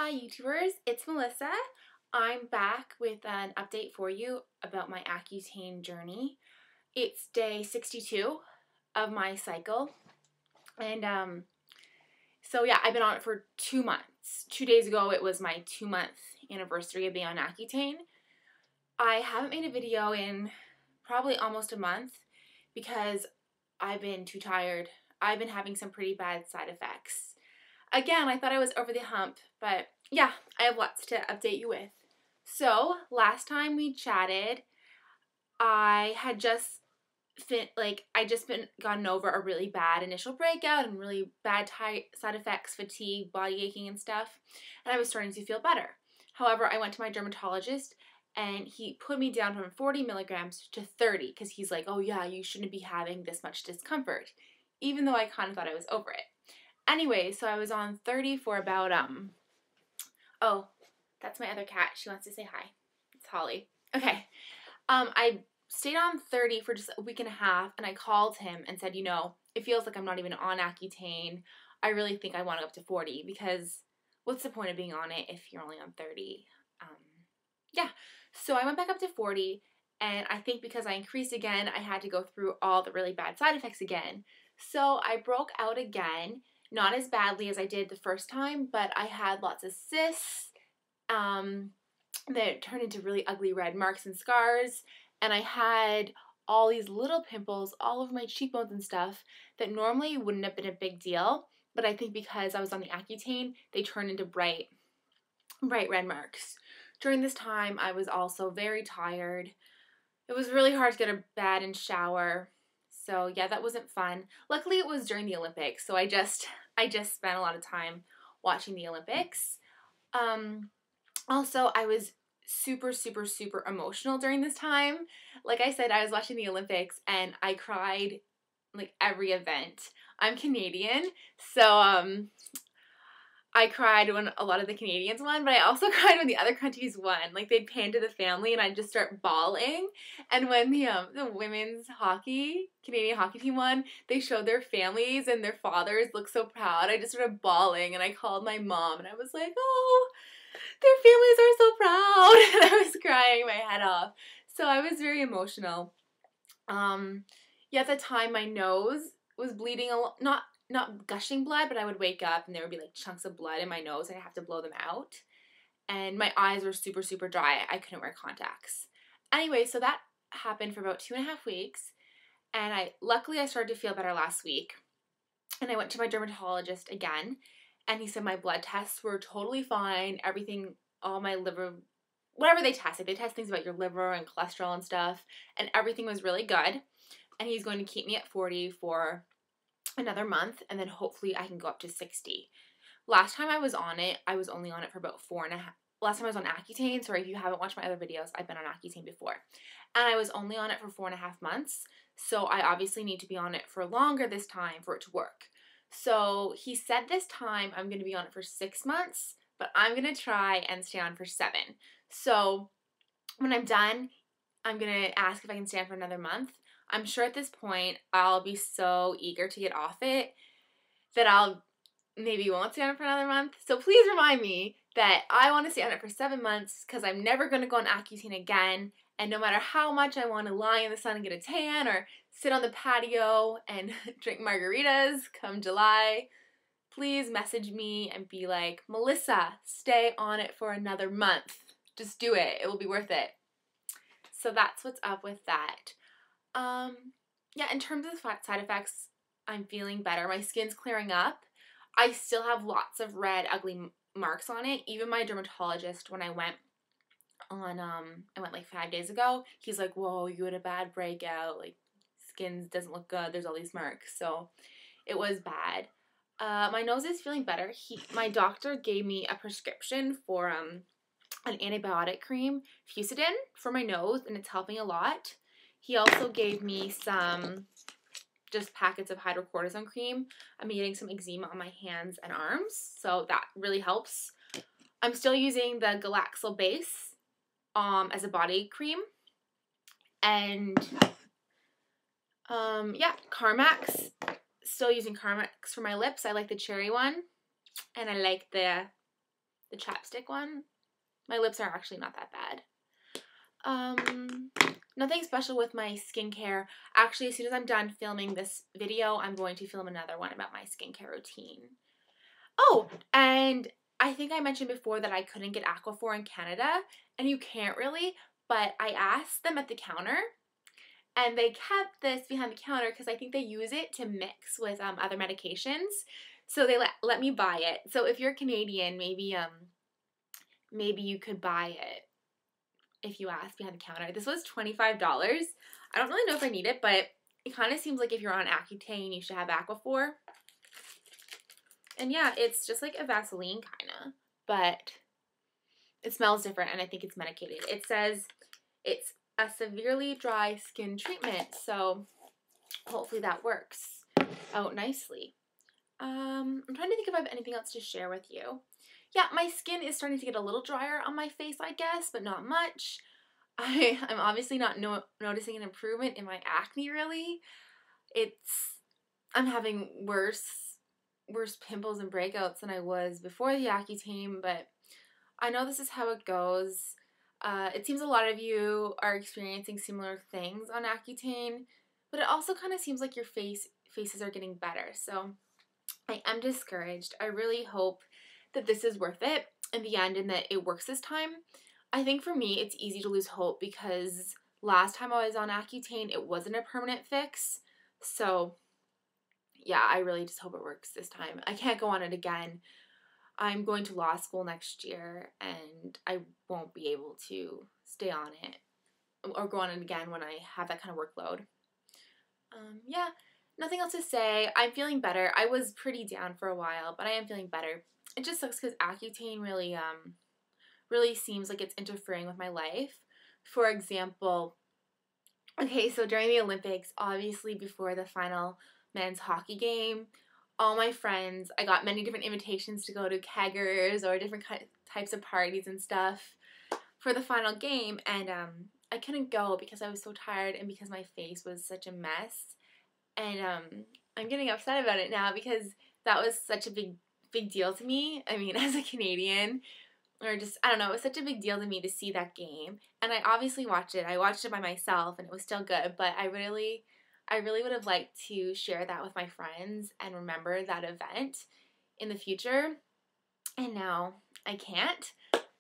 Hi YouTubers, it's Melissa. I'm back with an update for you about my Accutane journey. It's day 62 of my cycle, and so yeah, I've been on it for 2 months. 2 days ago it was my 2-month anniversary of being on Accutane. I haven't made a video in probably almost a month because I've been too tired. I've been having some pretty bad side effects. Again, I thought I was over the hump, but yeah, I have lots to update you with. So, last time we chatted, I had just been gotten over a really bad initial breakout and really bad side effects, fatigue, body aching and stuff, and I was starting to feel better. However, I went to my dermatologist and he put me down from 40 milligrams to 30 because he's like, oh yeah, you shouldn't be having this much discomfort, even though I kind of thought I was over it. Anyway, so I was on 30 for about, oh, that's my other cat. She wants to say hi. It's Holly. Okay. I stayed on 30 for just a week and a half, and I called him and said, you know, it feels like I'm not even on Accutane. I really think I want to go up to 40 because what's the point of being on it if you're only on 30? Yeah. So I went back up to 40, and I think because I increased again, I had to go through all the really bad side effects again. So I broke out again. Not as badly as I did the first time, but I had lots of cysts that turned into really ugly red marks and scars, and I had all these little pimples all over my cheekbones and stuff that normally wouldn't have been a big deal, but I think because I was on the Accutane, they turned into bright red marks. During this time, I was also very tired. It was really hard to get a bed and shower. So yeah, that wasn't fun. Luckily it was during the Olympics, so I just spent a lot of time watching the Olympics. Also, I was super emotional during this time. Like I said, I was watching the Olympics and I cried like every event. I'm Canadian, so I cried when a lot of the Canadians won, but I also cried when the other countries won. Like, they'd pan to the family and I'd just start bawling. And when the women's Canadian hockey team won, they showed their families and their fathers looked so proud. I just started bawling and I called my mom and I was like, oh, their families are so proud. And I was crying my head off. So I was very emotional. Yeah, at the time my nose was bleeding a lot, not gushing blood, but I would wake up and there would be like chunks of blood in my nose and I'd have to blow them out. And my eyes were super dry. I couldn't wear contacts. Anyway, so that happened for about 2.5 weeks. And luckily I started to feel better last week. And I went to my dermatologist again. And he said my blood tests were totally fine. Everything, all my liver, whatever they tested. They test things about your liver and cholesterol and stuff. And everything was really good. And he's going to keep me at 40 for another month, and then hopefully I can go up to 60. Last time I was on it, I was only on it for about 4.5. Last time I was on Accutane, sorry if you haven't watched my other videos, I've been on Accutane before. And I was only on it for 4.5 months, so I obviously need to be on it for longer this time for it to work. So he said this time I'm going to be on it for 6 months, but I'm going to try and stay on for 7. So when I'm done, I'm going to ask if I can stay on for another month. I'm sure at this point I'll be so eager to get off it that I'll maybe won't stay on it for another month. So please remind me that I want to stay on it for 7 months because I'm never going to go on Accutane again. And no matter how much I want to lie in the sun and get a tan or sit on the patio and drink margaritas come July, please message me and be like, Melissa, stay on it for another month. Just do it. It will be worth it. So that's what's up with that. Yeah, in terms of side effects, I'm feeling better. My skin's clearing up. I still have lots of red, ugly marks on it. Even my dermatologist, when I went like 5 days ago, he's like, whoa, you had a bad breakout. Like, skin doesn't look good. There's all these marks. So it was bad. My nose is feeling better. My doctor gave me a prescription for an antibiotic cream, Accutane, for my nose, and it's helping a lot. He also gave me some just packets of hydrocortisone cream. I'm getting some eczema on my hands and arms, so that really helps. I'm still using the Galaxol base as a body cream. And yeah, Carmex. Still using Carmex for my lips. I like the cherry one. And I like the the chapstick one. My lips are actually not that bad. Nothing special with my skincare. Actually, as soon as I'm done filming this video, I'm going to film another one about my skincare routine. Oh, and I think I mentioned before that I couldn't get Aquaphor in Canada, and you can't really, but I asked them at the counter, and they kept this behind the counter because I think they use it to mix with other medications, so they let me buy it. So if you're Canadian, maybe you could buy it if you ask behind the counter. This was $25. I don't really know if I need it, but it kind of seems like if you're on Accutane, you should have Aquaphor. And yeah, it's just like a Vaseline kind of, but it smells different, and I think it's medicated. It says it's a severely dry skin treatment, so hopefully that works out nicely. I'm trying to think if I have anything else to share with you. Yeah, my skin is starting to get a little drier on my face, I guess, but not much. I'm obviously not noticing an improvement in my acne, really. I'm having worse pimples and breakouts than I was before the Accutane, but I know this is how it goes. It seems a lot of you are experiencing similar things on Accutane, but it also kind of seems like your faces are getting better, so I am discouraged. I really hope that this is worth it in the end and that it works this time. I think for me, it's easy to lose hope because last time I was on Accutane, it wasn't a permanent fix. So yeah, I really just hope it works this time. I can't go on it again. I'm going to law school next year, and I won't be able to stay on it or go on it again when I have that kind of workload. Yeah, nothing else to say. I'm feeling better. I was pretty down for a while, but I am feeling better. It just sucks because Accutane really seems like it's interfering with my life. For example, okay, so during the Olympics, obviously before the final men's hockey game, all my friends, I got many different invitations to go to keggers or different types of parties and stuff for the final game, and I couldn't go because I was so tired and because my face was such a mess, and I'm getting upset about it now because that was such a big deal to me. I mean, as a Canadian, or just, I don't know, it was such a big deal to me to see that game, and I obviously watched it. I watched it by myself, and it was still good, but I really would have liked to share that with my friends and remember that event in the future, and now I can't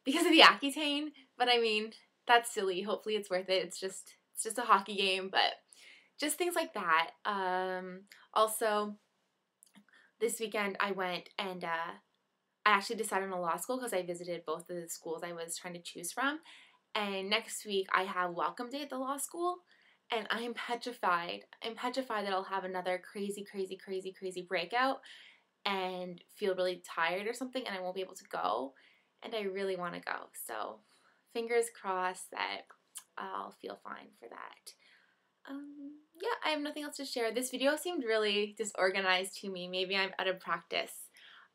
because of the Accutane, but I mean, that's silly. Hopefully it's worth it. It's just a hockey game, but just things like that. Also, this weekend I went and I actually decided on a law school because I visited both of the schools I was trying to choose from, and next week I have welcome day at the law school, and I'm petrified. I'm petrified that I'll have another crazy breakout and feel really tired or something and I won't be able to go, and I really want to go, so fingers crossed that I'll feel fine for that. Yeah, I have nothing else to share. This video seemed really disorganized to me. Maybe I'm out of practice.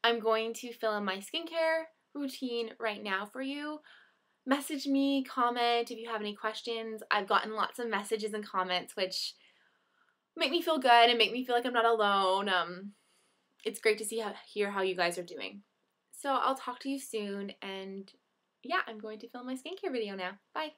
I'm going to fill in my skincare routine right now for you. Message me, comment if you have any questions. I've gotten lots of messages and comments which make me feel good and make me feel like I'm not alone. It's great to hear how you guys are doing. So I'll talk to you soon, and yeah, I'm going to film my skincare video now. Bye!